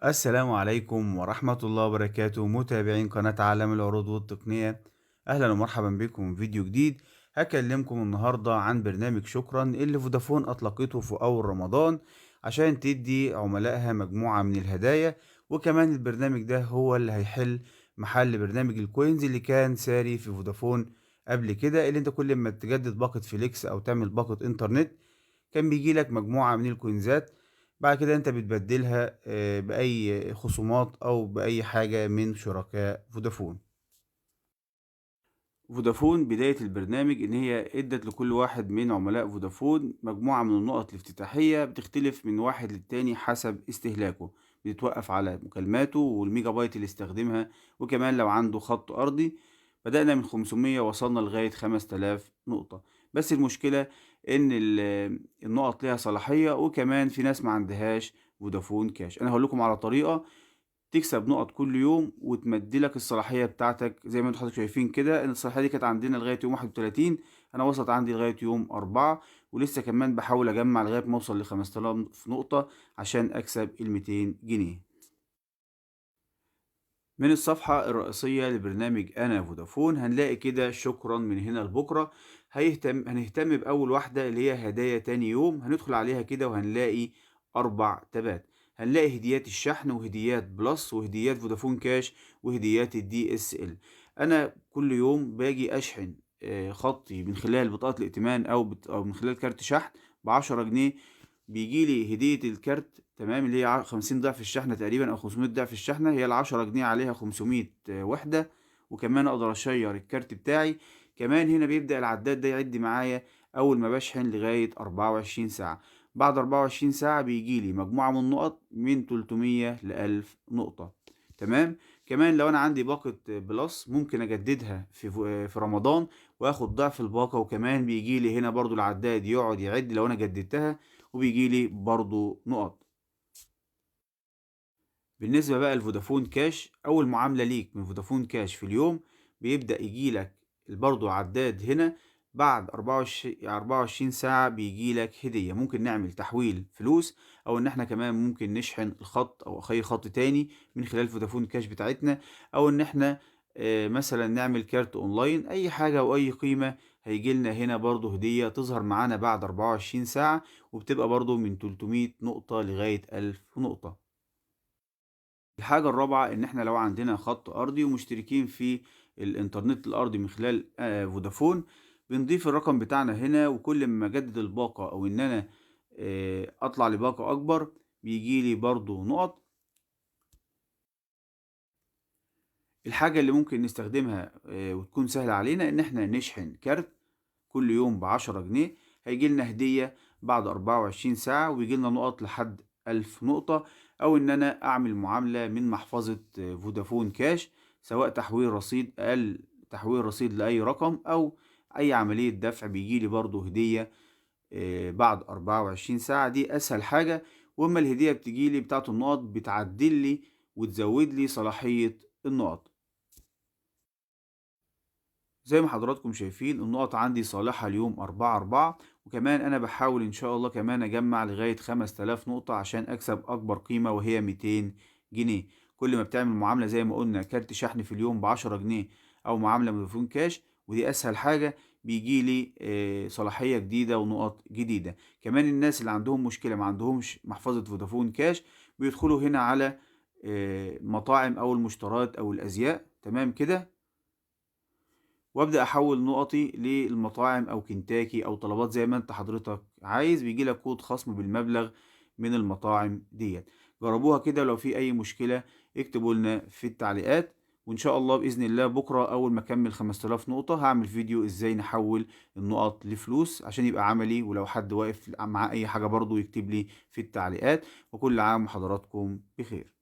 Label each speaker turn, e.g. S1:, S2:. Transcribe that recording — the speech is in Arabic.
S1: السلام عليكم ورحمة الله وبركاته متابعين قناة عالم العروض والتقنية. أهلا ومرحبا بكم في فيديو جديد. هكلمكم النهاردة عن برنامج شكرا اللي فودافون أطلقته في أول رمضان عشان تدي عملائها مجموعة من الهدايا. وكمان البرنامج ده هو اللي هيحل محل برنامج الكوينز اللي كان ساري في فودافون قبل كده، اللي انت كل ما تجدد باقة فليكس أو تعمل باقة إنترنت كان بييجي لك مجموعة من الكوينزات. بعد كده أنت بتبدّلها بأي خصومات أو بأي حاجة من شركاء فودافون. فودافون بداية البرنامج إن هي ادّت لكل واحد من عملاء فودافون مجموعة من النقط الافتتاحية بتختلف من واحد للتاني حسب استهلاكه، بتتوقف على مكالماته والميجا بايت اللي استخدمها، وكمان لو عنده خط أرضي. بدأنا من 500 وصلنا لغاية 5000 نقطة. بس المشكلة إن النقط ليها صلاحية، وكمان في ناس ما عندهاش فودافون كاش. أنا هاقول لكم على طريقة تكسب نُقط كل يوم وتمدّي لك الصلاحية بتاعتك زي ما أنتم حضراتكم شايفين كده، إن الصلاحية دي كانت عندنا لغاية يوم 31. أنا وصلت عندي لغاية يوم 4، ولسه كمان باحاول أجمّع لغاية ما أوصل ل5000 نقطة عشان أكسب ال200 جنيه. من الصفحة الرئيسية لبرنامج أنا فودافون هنلاقي كده شكرًا من هنا لبكرة. هنهتم بأول واحدة اللي هي هدايا تاني يوم، هندخل عليها كده وهنلاقي 4 تابات. هنلاقي هديات الشحن وهديات بلس وهديات فودافون كاش وهديات الDSL. أنا كل يوم باجي أشحن خطي من خلال بطاقة الائتمان أو من خلال كارت شحن ب10 جنيه. بييجي لي هدية الكارت تمام، اللي هي 50 ضعف الشحنة تقريبًا أو 500 ضعف الشحنة، هي ال10 جنيه عليها 500 وحدة. وكمان أقدر أشيّر الكارت بتاعي. كمان هنا بيبدأ العداد ده يعِد معايا أول ما باشحن لغاية 24 ساعة. بعد 24 ساعة بييجي لي مجموعة من النُقط من 300 ل1000 نقطة. تمام. كمان لو أنا عندي باقة بلس ممكن أجددها في رمضان وآخد ضعف الباقة، وكمان بييجي لي هنا برضه العداد يقعد يعِد لو أنا جددتها وبييجي لي برضه نُقط. بالنسبة بقى لفودافون كاش، أول معاملة ليك من فودافون كاش في اليوم بيبدأ ييجي لك برضه عداد هنا. بعد 24 ساعة بييجي لك هدية، ممكن نعمل تحويل فلوس أو إن إحنا كمان ممكن نشحن الخط أو أي خط تاني من خلال فودافون كاش بتاعتنا، أو إن إحنا مثلًا نعمل كارت أونلاين. أي حاجة وأي قيمة هييجي لنا هنا برضه هدية تظهر معانا بعد 24 ساعة، وبتبقى برضه من 300 نقطة لغاية 1000 نقطة. الحاجة الرابعة إن إحنا لو عندنا خط أرضي ومشتركين في الإنترنت الأرضي من خلال فودافون، بنضيف الرقم بتاعنا هنا، وكل أمّا أجدد الباقة أو إن أنا أطلع لباقة أكبر بييجي لي برضه نُقط. الحاجة اللي ممكن نستخدمها وتكون سهلة علينا إن إحنا نشحن كارت كل يوم ب10 جنيه، هييجي لنا هدية بعد 24 ساعة وبييجي لنا نُقط لحد 1000 نقطة. أو إن أنا أعمل معاملة من محفظة فودافون كاش، سواء تحويل رصيد لأي رقم أو أي عملية دفع بييجي لي برضه هدية بعد 24 ساعة. دي أسهل حاجة. وأمّا الهدية بتيجي لي بتاعة النُقط بتعدِّل لي وتزوِّد لي صلاحية النُقط. زي ما حضراتكم شايفين النقط عندي صالحة ليوم 4/4. وكمان أنا باحاول إن شاء الله كمان أجمّع لغاية 5000 نقطة عشان أكسب أكبر قيمة وهي 200 جنيه. كل ما بتعمل معاملة زي ما قُلنا كارت شحن في اليوم ب10 جنيه أو معاملة من فودافون كاش، ودي أسهل حاجة، بييجي لي صلاحية جديدة ونقط جديدة. كمان الناس اللي عندهم مشكلة ما عندهمش محفظة فودافون كاش بيدخلوا هنا على مطاعم أو المشتريات أو الأزياء، تمام كده؟ وابدأ أحوّل نُقطي للمطاعم أو كنتاكي أو طلبات زي ما أنت حضرتك عايز، بييجي لك كود خصم بالمبلغ من المطاعم ديّة. جرّبوها كده ولو في أي مشكلة اكتبوا لنا في التعليقات. وإن شاء الله بإذن الله بُكرة أول ما أكمّل 5000 نقطة هاعمل فيديو إزاي نحوّل النُقط لفلوس عشان يبقى عملي، ولو حد واقف معاه أي حاجة برضه يكتب لي في التعليقات. وكل عام وحضراتكم بخير.